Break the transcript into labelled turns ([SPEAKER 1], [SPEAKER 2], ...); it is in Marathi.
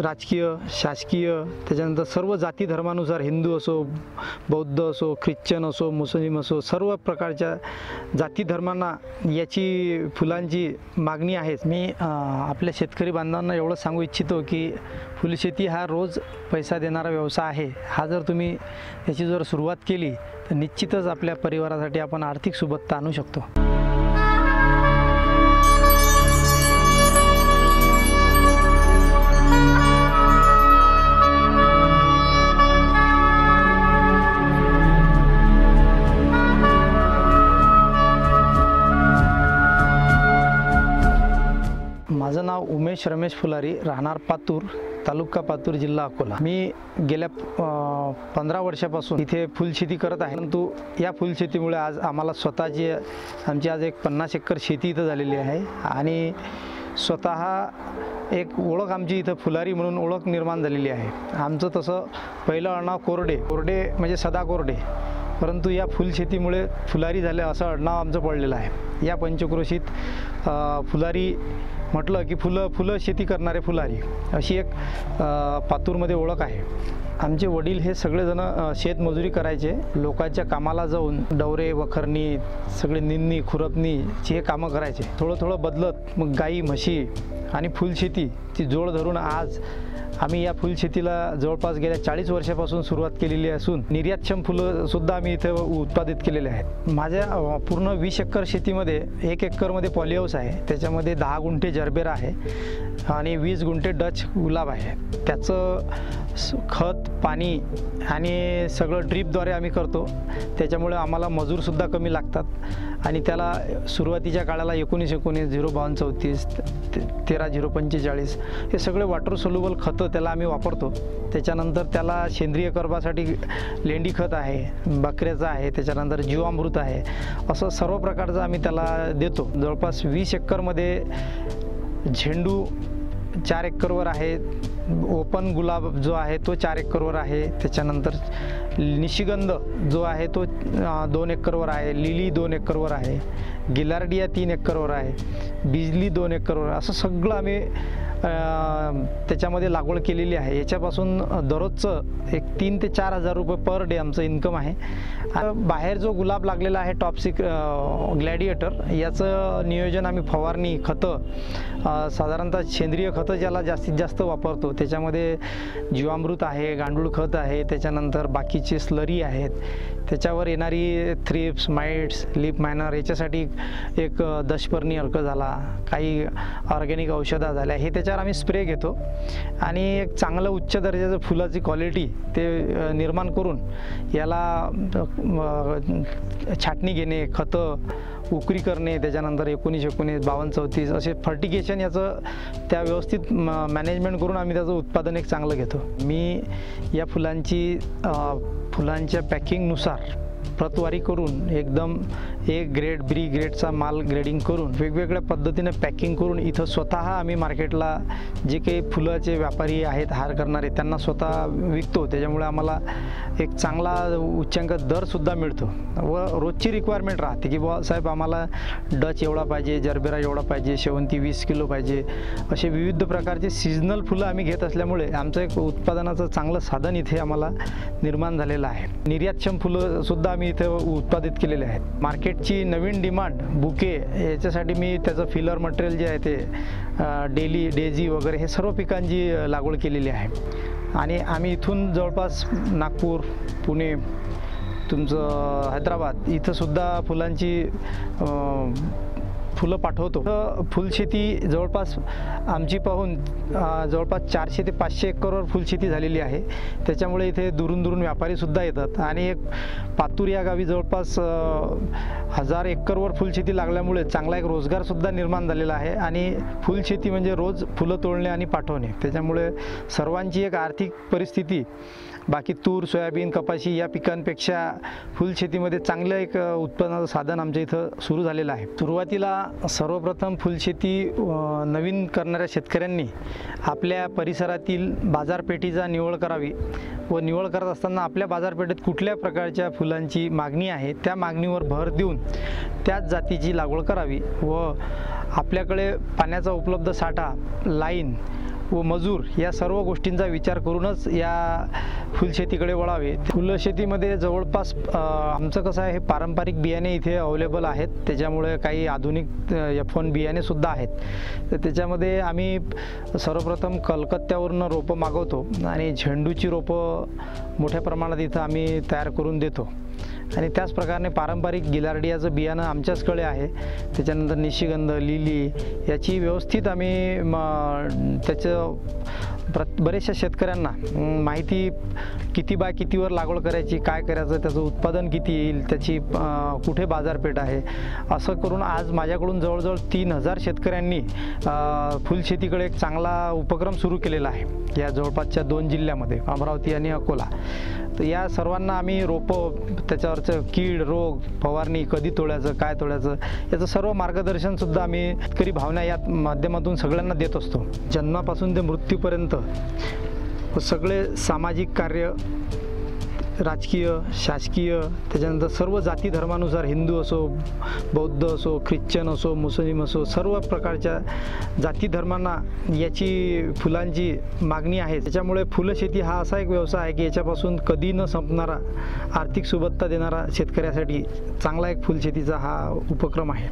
[SPEAKER 1] राजकीय, शासकीय, त्याच्यानंतर सर्व जाती धर्मानुसार हिंदू असो, बौद्ध असो, ख्रिश्चन असो, मुस्लिम असो, सर्व प्रकारच्या जाती धर्मांना याची फुलांची मागणी आहे। मी आपल्या शेतकरी बांधवांना एवढं सांगू इच्छितो की फुलशेती हा रोज पैसा देणारा व्यवसाय आहे। हा जर तुम्ही याची जर सुरुवात केली तर निश्चितच आपल्या परिवारासाठी आपण आर्थिक सुबत्ता आणू शकतो। माझं नाव उमेश रमेश फुलारी, राहणार पातूर, तालुका पातूर, जिल्हा अकोला। मी गेल्या 15 वर्षापासून इथे फुलशेती करत आहे। परंतु या फुलशेतीमुळे आज आम्हाला स्वतःची आमची आज एक 50 एकर शेती इथं झालेली आहे आणि स्वतः एक ओळख आमची इथं फुलारी म्हणून ओळख निर्माण झालेली आहे। आमचं तसं पहिलं आडनाव कोरडे म्हणजे सदा कोरडे, परंतु या फुलशेतीमुळे फुलारी झाले असं आडनाव आमचं पडलेलं आहे। या पंचक्रोशीत फुलारी म्हटलं की फुलं शेती करणारे फुलारी अशी एक पातूरमध्ये ओळख आहे। आमचे वडील हे सगळेजण शेतमजुरी करायचे, लोकांच्या कामाला जाऊन डवरे वखरणी सगळे निंदणी खुरपणीची हे कामं करायचे। थोडं बदलत मग गाई म्हशी आणि फुलशेतीची जोड धरून आज आम्ही या फुलशेतीला जवळपास गेल्या 40 वर्षापासून सुरुवात केलेली असून निर्यातक्षम फुलं सुद्धा आम्ही इथे उत्पादित केलेले आहेत। माझ्या पूर्ण 20 एकर शेतीमध्ये 1 एकरमध्ये पॉलीहाऊस आहे, त्याच्यामध्ये 10 गुंठे जरबेरा आहे आणि 20 गुंठे डच गुलाब आहे। त्याचं खत पाणी आणि सगळं ड्रीपद्वारे आम्ही करतो, त्याच्यामुळे आम्हाला मजूरसुद्धा कमी लागतात आणि त्याला सुरुवातीच्या काळाला 1919 052 34 13 045 हे सगळे वॉटर सोल्युबल खतं त्याला आम्ही वापरतो। त्याच्यानंतर त्याला सेंद्रिय कर्बासाठी लेंडी खत आहे, बकऱ्याचं आहे, त्याच्यानंतर जीवामृत आहे, असं सर्व प्रकारचं आम्ही त्याला देतो। जवळपास 20 एकरमध्ये झेंडू 4 एकरवर आहे, ओपन गुलाब जो आहे तो 4 एकरवर आहे, त्याच्यानंतर निशिगंध जो आहे तो 2 एकरवर आहे, लिली 2 एकरवर आहे, गिलार्डिया 3 एकरवर आहे, बिजली 2 एकरवर, असं सगळं आम्ही त्याच्यामध्ये लागवड केलेली आहे। याच्यापासून दररोजचं एक 3 ते 4 हजार रुपये पर डे आमचं इन्कम आहे। बाहेर जो गुलाब लागलेला आहे टॉप ग्लॅडिएटर, याचं नियोजन आम्ही फवारणी खतं साधारणतः सेंद्रिय खतं ज्याला जास्तीत जास्त वापरतो, त्याच्यामध्ये जीवामृत आहे, गांडूळ खत आहे, त्याच्यानंतर बाकीचे स्लरी आहेत, त्याच्यावर येणारी थ्रिप्स माइट्स लीफ मायनर याच्यासाठी एक दशपर्णी अर्क झाला, काही ऑर्गॅनिक औषधं झाल्या, हे त्याच्यावर आम्ही स्प्रे घेतो आणि एक चांगलं उच्च दर्जाचं फुलाची क्वालिटी ते निर्माण करून याला छाटणी घेणे, खतं उकरी करणे, त्याच्यानंतर 1919 52 34 असे फर्टिगेशन याचं त्या व्यवस्थित मॅनेजमेंट करून आम्ही त्याचं उत्पादन एक चांगलं घेतो। मी या फुलांच्या पॅकिंगनुसार प्रतवारी करून एकदम A ग्रेड B ग्रेडचा माल ग्रेडिंग करून वेगवेगळ्या पद्धतीने पॅकिंग करून इथं स्वतः आम्ही मार्केटला जे काही फुलाचे व्यापारी आहेत हार करणारे त्यांना स्वतः विकतो। त्याच्यामुळे आम्हाला एक चांगला उच्चांक दरसुद्धा मिळतो व रोजची रिक्वायरमेंट राहते की बुवा साहेब आम्हाला डच एवढा पाहिजे, जरबेरा एवढा पाहिजे, शेवंती 20 किलो पाहिजे, असे विविध प्रकारचे सीजनल फुलं आम्ही घेत असल्यामुळे आमचं एक उत्पादनाचं चांगलं साधन इथे आम्हाला निर्माण झालेलं आहे। निर्यातक्षम फुलं सुद्धा आम्ही इथे उत्पादित केलेले आहेत। मार्केटची नवीन डिमांड बुके याच्यासाठी मी त्याचं फिलर मटेरियल जे आहे ते डेझी वगैरे हे सर्व पिकांची लागवड केलेली आहे आणि आम्ही इथून जवळपास नागपूर, पुणे, तुमचं हैदराबाद इथं सुद्धा फुलांची फुलं पाठवतो। फुलशेती जवळपास आमची पाहून जवळपास 400 ते 500 एकरवर फुलशेती झालेली आहे, त्याच्यामुळे इथे दुरून व्यापारीसुद्धा येतात आणि एक पातूर या गावी जवळपास 1000 एकरवर फुलशेती लागल्यामुळे चांगला एक रोजगारसुद्धा निर्माण झालेला आहे आणि फुलशेती म्हणजे रोज फुलं तोडणे आणि पाठवणे, त्याच्यामुळे सर्वांची एक आर्थिक परिस्थिती बाकी तूर, सोयाबीन, कपाशी या पिकांपेक्षा फुलशेतीमध्ये चांगलं एक उत्पन्नाचं साधन आमच्या इथं सुरू झालेलं आहे। सुरुवातीला सर्वप्रथम फुलशेती नवीन करणाऱ्या शेतकऱ्यांनी आपल्या परिसरातील बाजारपेठीचा निवड करावी व निवड करत असताना आपल्या बाजारपेठेत कुठल्या प्रकारच्या फुलांची मागणी आहे त्या मागणीवर भर देऊन त्याच जातीची लागवड करावी व आपल्याकडे पाण्याचा उपलब्ध साठा, लाईन व मजूर या सर्व गोष्टींचा विचार करूनच या फुलशेतीकडे वळावे. फुलशेतीमध्ये जवळपास आमचं कसं आहे, हे पारंपरिक बियाणे इथे अवेलेबल आहेत, त्याच्यामुळे काही आधुनिक F1 बियाणेसुद्धा आहेत. तर त्याच्यामध्ये आम्ही सर्वप्रथम कलकत्त्यावरून रोपं मागवतो आणि झेंडूची रोपं मोठ्या प्रमाणात इथं आम्ही तयार करून देतो. आणि त्याच प्रकारे पारंपरिक गिलार्डियाचं बियाणं आमच्याचकडे आहे. त्याच्यानंतर निशिगंध, लिली याची व्यवस्थित आम्ही त्याचं बऱ्याचशा शेतकऱ्यांना माहिती किती बाय कितीवर लागवड करायची, काय करायचं, त्याचं उत्पादन किती येईल, त्याची कुठे बाजारपेठ आहे, असं करून आज माझ्याकडून जवळजवळ 3000 शेतकऱ्यांनी फुलशेतीकडे एक चांगला उपक्रम सुरू केलेला आहे या जवळपासच्या 2 जिल्ह्यामध्ये, अमरावती आणि अकोला. तर या सर्वांना आम्ही रोपं, त्याच्यावरचं कीड, रोग, फवारणी, कधी तोडायचं, काय तोडायचं, याचं सर्व मार्गदर्शनसुद्धा आम्ही शेतकरी भावना या माध्यमातून सगळ्यांना देत असतो. जन्मापासून ते मृत्यूपर्यंत सगळे सामाजिक कार्य, राजकीय, शासकीय, त्याच्यानंतर सर्व जाती धर्मानुसार, हिंदू असो, बौद्ध असो, ख्रिश्चन असो, मुस्लिम असो, सर्व प्रकारच्या जाती धर्मांना याची फुलांची मागणी आहे. त्याच्यामुळे फुलशेती हा असा एक व्यवसाय आहे की याच्यापासून कधी न संपणारा, आर्थिक सुबत्ता देणारा शेतकऱ्यासाठी चांगला एक फुलशेतीचा हा उपक्रम आहे.